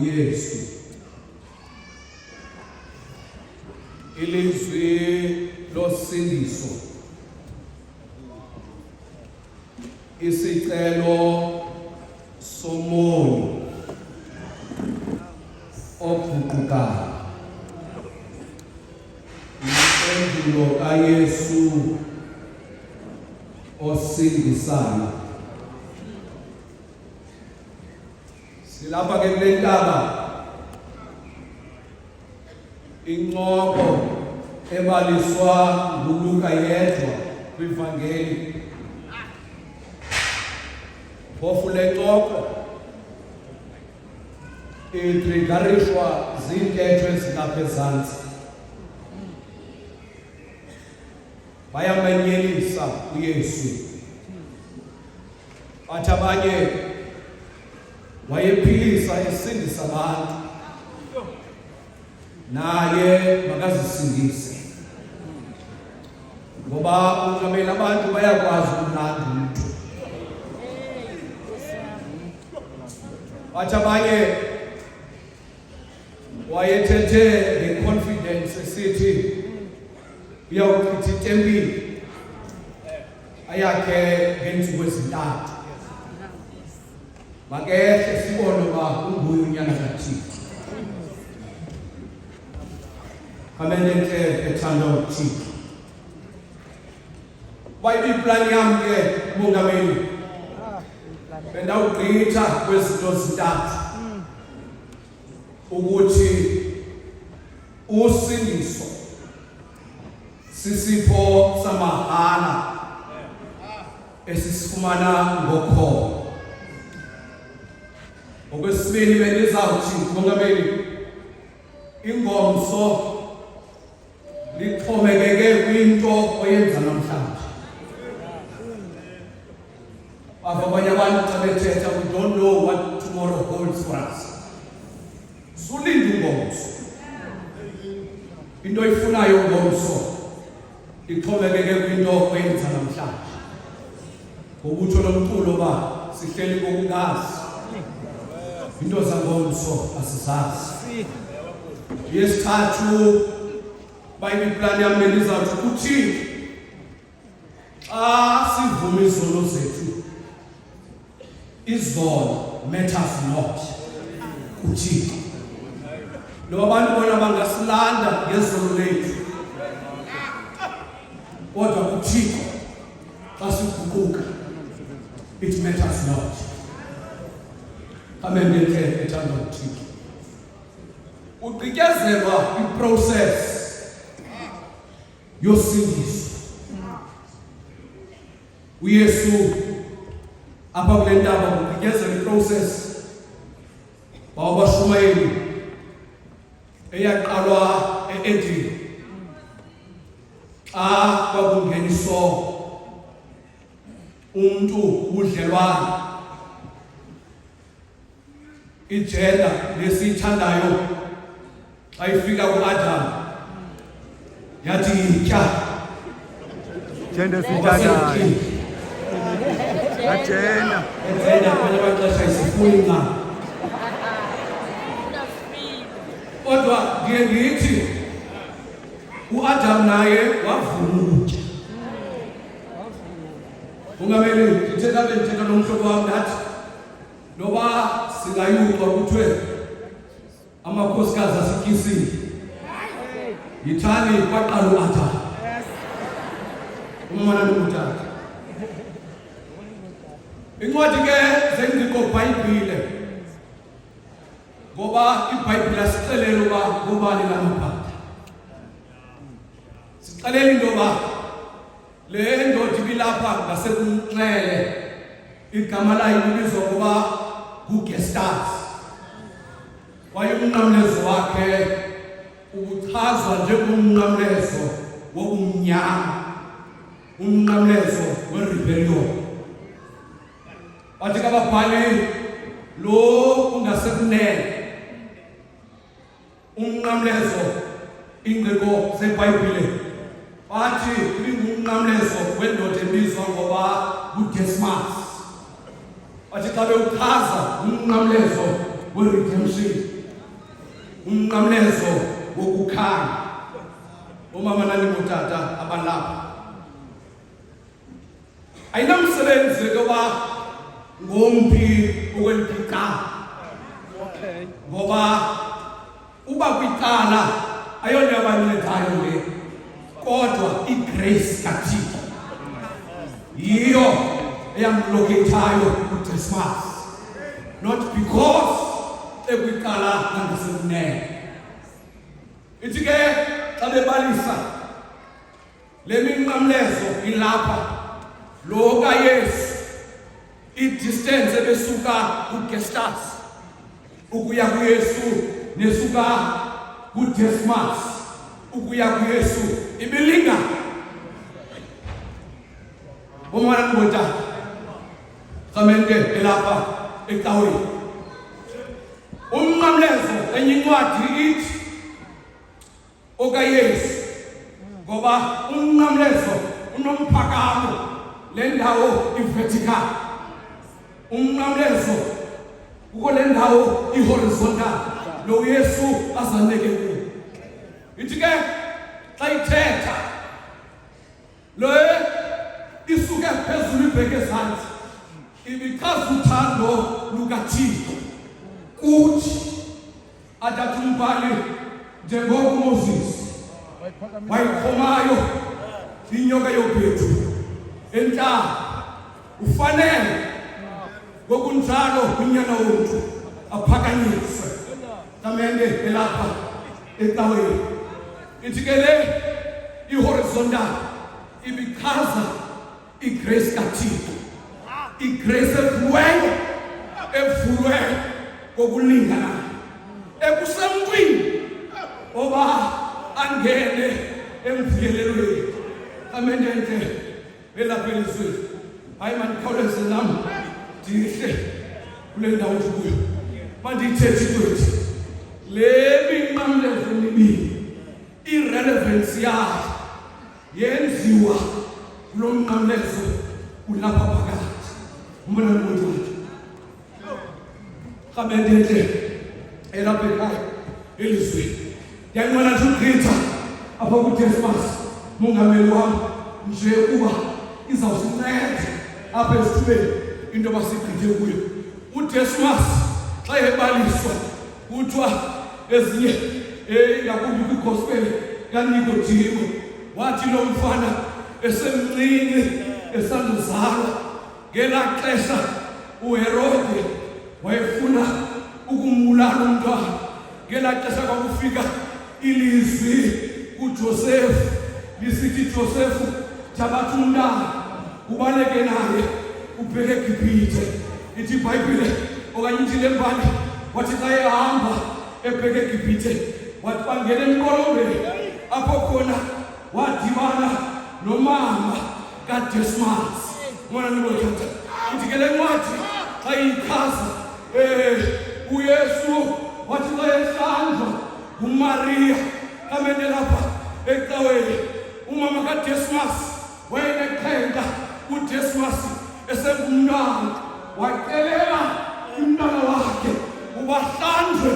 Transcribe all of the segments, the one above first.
uYesu. Ilizwi losindiso. Isicelo somoya oguqukayo. Impendulo kaYesu osindisayo. Silapha ke kule ntaba inqoko ebaliswa nguLuka yedwa kwivangeli. Phofu le nqoko itrigarishwa zintetho ezilapha ezantsi. Bayamenyelisa uYesu. Bathi abanye wayephilisa esindisa abantu, naye makazisindise. Ngoba unqabela abantu bayakwazi ukunanda umuntu. Bathi abanye wayethethe ngeconfidence esithi uyawuchitha itempile ayakhe ngeentsuku ezintathu. Makehle sibone uba unguye unyana kaThixo. Amenenhle ethanda uThixo. Bayiplani yami ke umongameli. Bendawugqitha kwezinto zintathu ukuthi usindiso sisipho samahala esisifumana ngokholo. Okwesibili bendizawuthi umongameli, ingomso lixhomekeke kwinto oyenza namhlanje. Abanye abantu xa bethetha, we don't know what tomorrow holds for us. Sulinde ungomso. Into ifunayo ungomso ixhomekeke kwinto oyenza namhlanje. Ngokutsho lo mculo ba sihleli kokungazi. Into zangomso asizazi. Yesithathu bayiplani yami bendizawuthi kuthi xa sivuma izono zethu, izono matters not kuThixo. Lo abantu bona bangasilanda ngezono lethu, kodwa kuThixo xa siguquka, it matters not. Amen. Ngeke ethanda uThixo. Ugqityezelwa iprocess yosindiso. uYesu apha kule ntaba ugqityezelwa iprocess bawabashumayeli eyaqalwa eEdeni. Xa kwakungeniso umntu ubudlelwane, ijenda lesiyithandayo xa ifika kuAdam yathi yitya. Jenda siyithandayo. Ajenda. Ejenda kwenye maxesha isifuni nca. Kodwa ndiye ndithi uAdam naye wavuma ukutya. Ungameli ndithetha nomhlobo wam ndathi noba singayucwa kuthiwe amakhosikazi asityisile, yithani kwaqala uAdam. Umama nomtata. Incwadi ke zengqiqo kuBhayibhile, ngoba iBhayibhile asixelela uba ngubani lamaphanda. Sixelela into yoba le ndoda ibilapha ngasekunxele, igama layo libizwa ngoba nguGestas. Kwaye umnqamlezo wakhe ubuchazwa njengomnqamlezo wobumnyama, umnqamlezo werebellion. Bathi kababhali lo ungasekunene umnqamlezo ingqiqo zeBhayibhile bathi ibingumnqamlezo wendoda ebizwa ngoba nguDesmas. Bathi xa bewuchaza umnqamlezo we-redemption, umnqamlezo wokukhanya. Umama nani botata abalapha ayinamsebenzi kuba ngomphi okweliphica. Okay. Ngoba uba kwicala ayona yabancedayo le, kodwa igrace kaThixo yiyo eyamlokethayo uDismas, not because ekwicala nangasekunene. Ithi ke xa bebalisa le minqamlezo ilapha lo kaYesu, i-distance ebesuka kuGestas ukuya kuYesu nesuka kuDismas ukuya kuYesu ibilinga. Bomana ngota kamente elapha ecaweni umnqamlezo enye incwadi ithi okaYesu, ngoba umnqamlezo unomphakamo le ndawo i-vertical, umnqamlezo kuko le ndawo i-horizontal lo Yesu azaneke kuyo. Ithi ke xa ithetha lo isuke phezulu ibheke ezantsi ibichaza uthando lukaThixo kuthi adatha umbhali njengoko uMoses wayikhomayo inyoka yobhethu entaba ufanele ngokunjalo unyana womntu aphakanyiswe kamende elapha ecaweni. Ithi ke le i-horizontal ibichaza igrace kaThixo, igrace evulweyo kokulingana ekusemntwini oba angene emvuyelelweni amendente elapha elizweni. Hayi mandikhawuleze nam ndihle kule ndawo kuyo mandiyithethe into le minqamlezo emibini irrelevance yayo yenziwa kulo mnqamlezo ulapha phakathi. Umbona umuntu wakhe kamendente elapha ekhaya elizweni. Ndiyanqwenela nje ukugqitha apha kuDismas mongameli wam nje kuba izawusinceda apha esithubeni into abasigqithe kuyo. uDismas xa ebaliswa kuthiwa ezinye ngakumbi kwigospel kaNikodimo wathi lo mfana esemncinci esanduzalwa ngelaa xesha uHerode wayefuna ukumbulala umntwana. Ngelaa xesha kwakufika ilizwi kuJosefu lisithi, Josefu thabatha umntana ubaleke naye ubheke eGibhithe. Ithi iBhayibhile okanye ithi le mbali wathi xa ehamba ebheke eGibhithe wathi bangena emqolombeni apho khona wadibana nomama kaDismas. Ngona nibothatha ithi ke le ncwadi xa iyichaza uYesu wathi xa ehlanjwa nguMariya kamende lapha ecaweni. Umama kaDismas wayeneqhenqa uDismas esengumntwana wacelela umntwana wakhe ubahlanjwe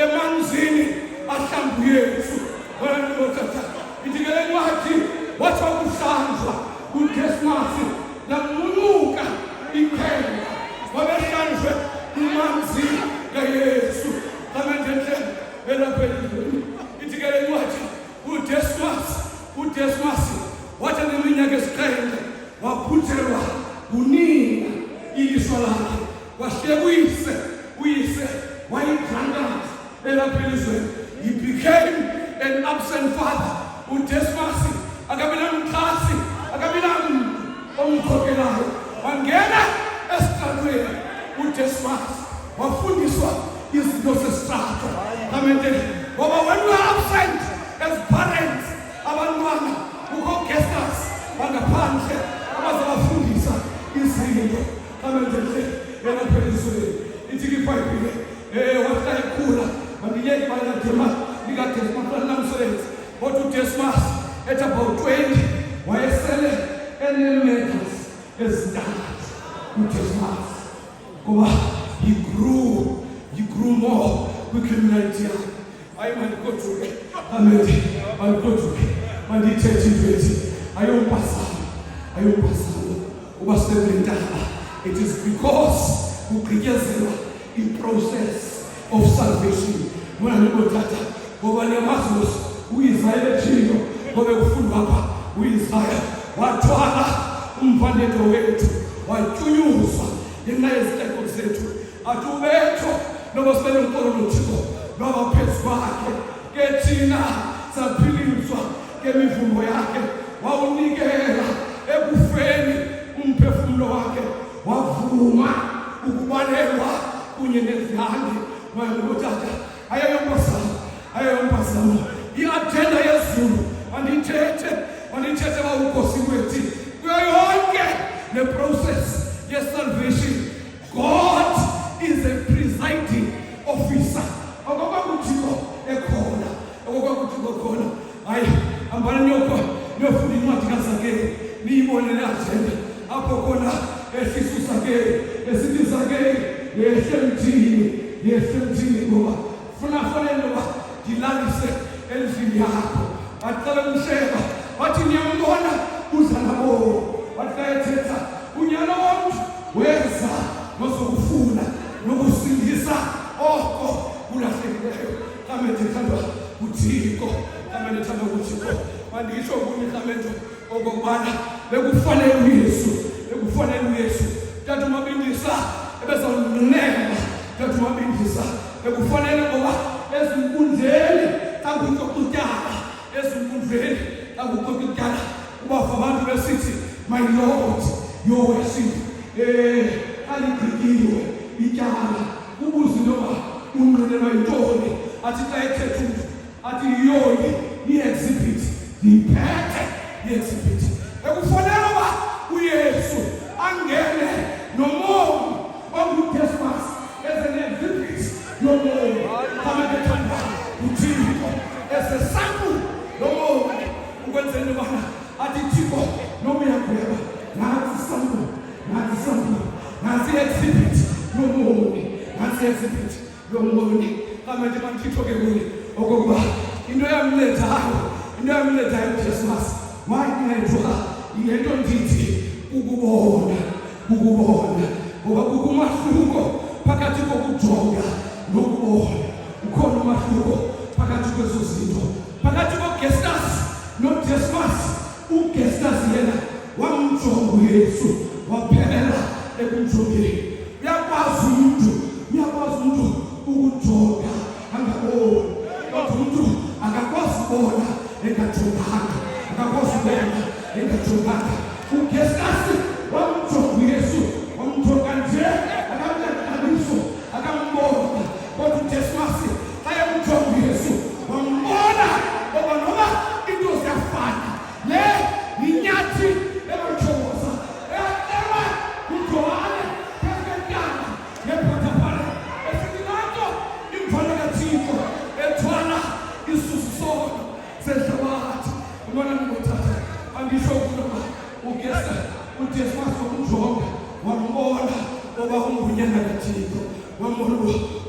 emanzini ahlamba uYesu. Ithi ke le ncwadi wathi wakuhlanjwa uDismas lamunuka iqhenqa wabehlanjwe umanzi kaYesu kamendente elapha elizweni. Ithi ke le ncwadi uDismas wathi neminyaka esixhenxe waphuthelwa unina ilishwa lakhe wahleka uyise wayidrankazi elapha elizweni. He became an absent father. uDismas akabi namxhasi, akabi namntu omkhokelayo. Wangena esitratweni uDismas wafundiswa izinto zesitrato kamente. Ngoba when we are absent as parents, abantwana kukho Gestas bangaphandle abazabafundisa izinto kamente elapha elizweni. Ithi ke iBhayibhile wathi xa ekhula mandiyeke banadima likaDismas namsebenzi. Kodwa uDismas at about 20 wayesele enemeters ezintathu uDismas, ngoba he grew more criminality. I might go to it. I'll go to it. And he takes it. I don't pass. It is because who creates the process of salvation. When I go to who is higher chino, who is higher. Watwala umfanelo wethu watyunyuzwa ngenayeziteko zethu atubetho nobasibele unkolo nothixo nobaphezu kwakhe ke thina saphiliswa ngemivumo yakhe wawunikela ekufeni umphefumulo wakhe wavuma ukubalelwa kunye nezihandi malutata ayompasamo i-agenda yezulu wanithethe bawukosi wethu kuyo yonke le process ye-salvation. God is a presiding officer. Okokwakuthiko ekhona hayi hambani niyofunda incwadi kaZakheyu niyibone le agenda apho khona esisu sakhe esithi sakhe yesemthini ngoba fanele uba ndilalise endlini yakho wacela umsheba wathi niyambona uza nawo wathi kayethetha unyana womntu weza nozokufuna nokusindisa oko kulahlekileyo kamethethandwa uthixo kamethethandwa uthixo mandisho kunye kamento okokubana bekufanele uyesu tata umabindisa ebezawunema tata umabindisa bekufanele ngoba ezinkundleni akukokutala ubafa abantu besithi my Lord your worship aligqikiwe ityala ubuzi noba unqinelwa yintoni athi xa ethetha umntu athi yiyoni i-exhibit ndiyiphethe i-exhibit ekufanele uba uyesu angene nomomu onguDesmas eze-exhibit yomomu kamekethanda uthixo esesampu lomomu ukwenzeni ubana athi thixo noma uyagweba nansi exhibit yomomu kamete manthixo ke kuni okokuba into yamlethayo uDesmas wancedwa yinto ndithi ukubona ngoba kukumahluko phakathi kokujonga nokubona ukhona umahluko phakathi kwezo zinto phakathi koGestas noDesmas. uGestas yena wamjonga uYesu waphelela ekumjongeni. Uyakwazi umuntu ukujonga angaboni kodwa umuntu akakwazi ukubona engajonganga akakwazi ukubona engajonganga. uGestas wamjonga uYesu wamjonga nje akamqabiso akambona kodwa uDesmas ayamjonga uYesu wambona ngoba noma into ziyafana le inyathi elotshoza eyathema kuJohane kekekana nephathaphala esikinanto imfana kaThixo ethwala isusu sona sehlabathi. Ubona ngothatha angisho ukuba uDesmas wamjonga wambona ngoba ungunyana kaThixo wambona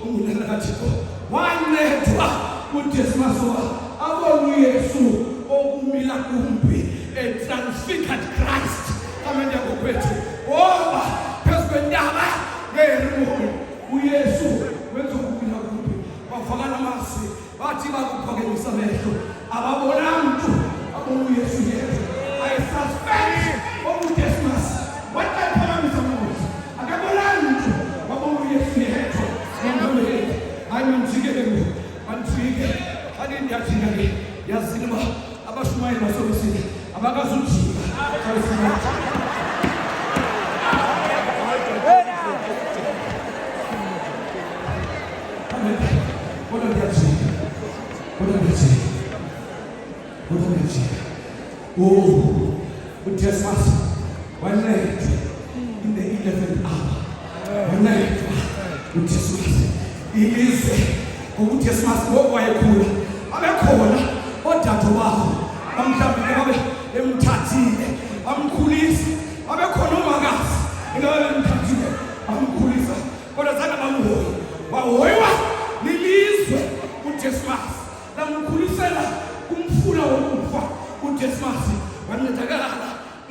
ungunyana kaThixo wancedwa uDesmas abone uYesu okumila kumbi transfigured Christ kamende kokwethu ngoba phezu kwentaba ngerimoni uYesu wenza ukumila kumbi wafakana amasi bathi bakuphakemisa amehlo ababona mntu abona uYesu yedwa. I suspect uDesmas wataphakamisa amehlo akabona mntu abona uYesu yedwa ngomlele ayimjikele antike alinyathika ke yazini ba abashumayeli basobisile abakazujika uDesmas wancedwa in the 11th hour. Wancedwa uDesmas ilizwe uDesmas ngokwayekhula abekhona odade babo bamhlawumbe babe emthathile bamkhulisa abekhona umakazi ngabe emthathile bamkhulisa kodwa zange bamuhoyi wahoywa uJesus lamkhulisela kumfula wokufa uJesus wancedakala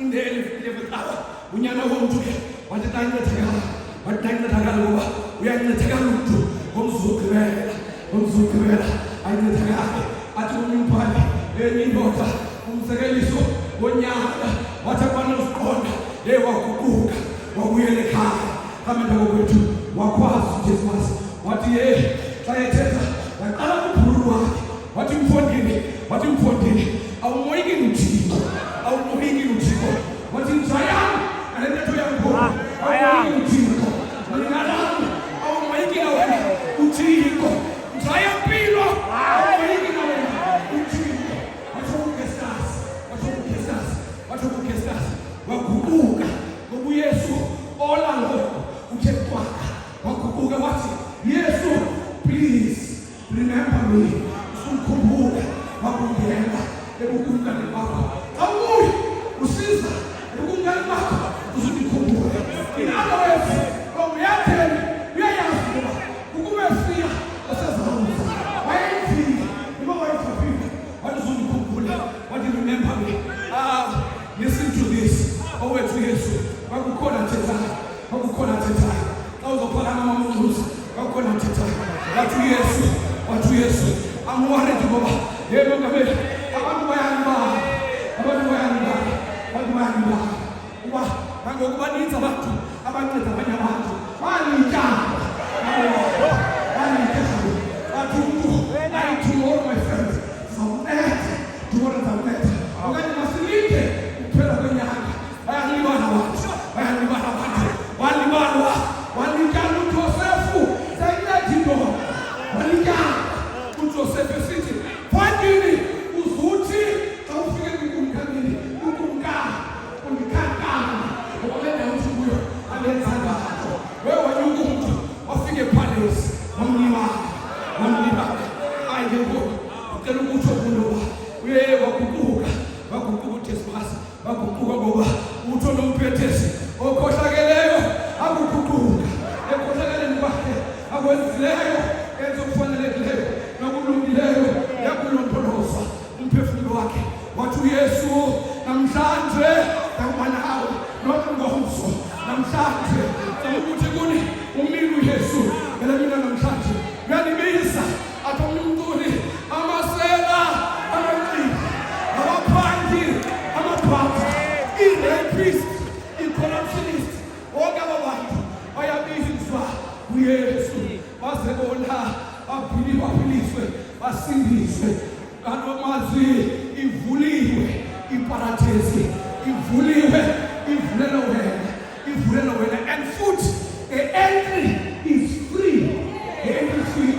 in the 11th hour unyana womntu ke wathi ndancedakala ngoba uyancedakala umntu ngomzukubela ancedakala athi umbhali endoda umsekeliso wonyaka wathi kwanoziqonda waguquka wabuyela ekhaya kamenda kokwethu wakwazi uJesus wathi xa ethetha waqala kubhulu wakhe wathi mfondini awumoyiki uThixo wathi njayami alentetho yangoku awumoyiki uThixo ngalami awumoyiki wena uThixo njayampilo awumoyiki wena uThixo wathi uKestas waguquka ngoba uYesu olango uThixo waguquka wathi Yesu please remember me usukhumbuka wakungena ebukungani bakho awuyi usiza ebukungani bakho usukhumbuka in other words uyatheni uyayazi ngoba ukubefika osezawuza wayefika ngoba wayefika wathi usukhumbuka wathi remember me listen to this owethu Yesu wakukhona thethayo awuzophalana mamuzi wakukhona thethayo wathi Yesu amwareti ngoba yebo ngabe abantu bayangibala uba nangokuba ninzi abantu abanceda abanye abantu banijana bathi umntu tomorrow my friend tomorrow okanye masilinde kuphela kwenyanga bayalibala abantu walijana uJosefu sayinathindo walijana uJosefu esithi fandini uzuthi xa ufike kumkamini undikhankana ngoba benda uthi kuyo alenzanga wewe wanyuka umntu wafike ephalesi wamlibala ayebo ucela ukuthi okuloba waguquka uJesus waguquka ngoba utho nomphethesi okhohlakeleyo akuguquka ekhohlakeleni kwakhe akwenzileyo enzokufanelekileyo nokulungileyo yakulondoloza umphefumulo wakhe wathi uYesu namhlanje ndakuba nawe nokungomso namhlanje ukuthi kuni umile uYesu ngale mina namhlanje uyanibisa athi umntuli amasela amanciphi abaphangi amabhapha i-rapist i-corruptionist wonke aba bantu bayabizwa uYesu baze bona baphiliswe basindiswe kantomazwi ivuliwe eParadesi ivuliwe ivulelwe wena and futhi the entry is free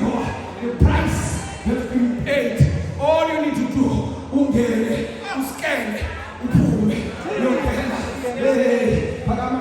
God the price has been paid all you need to do ungene uskene uphume uyongena phakama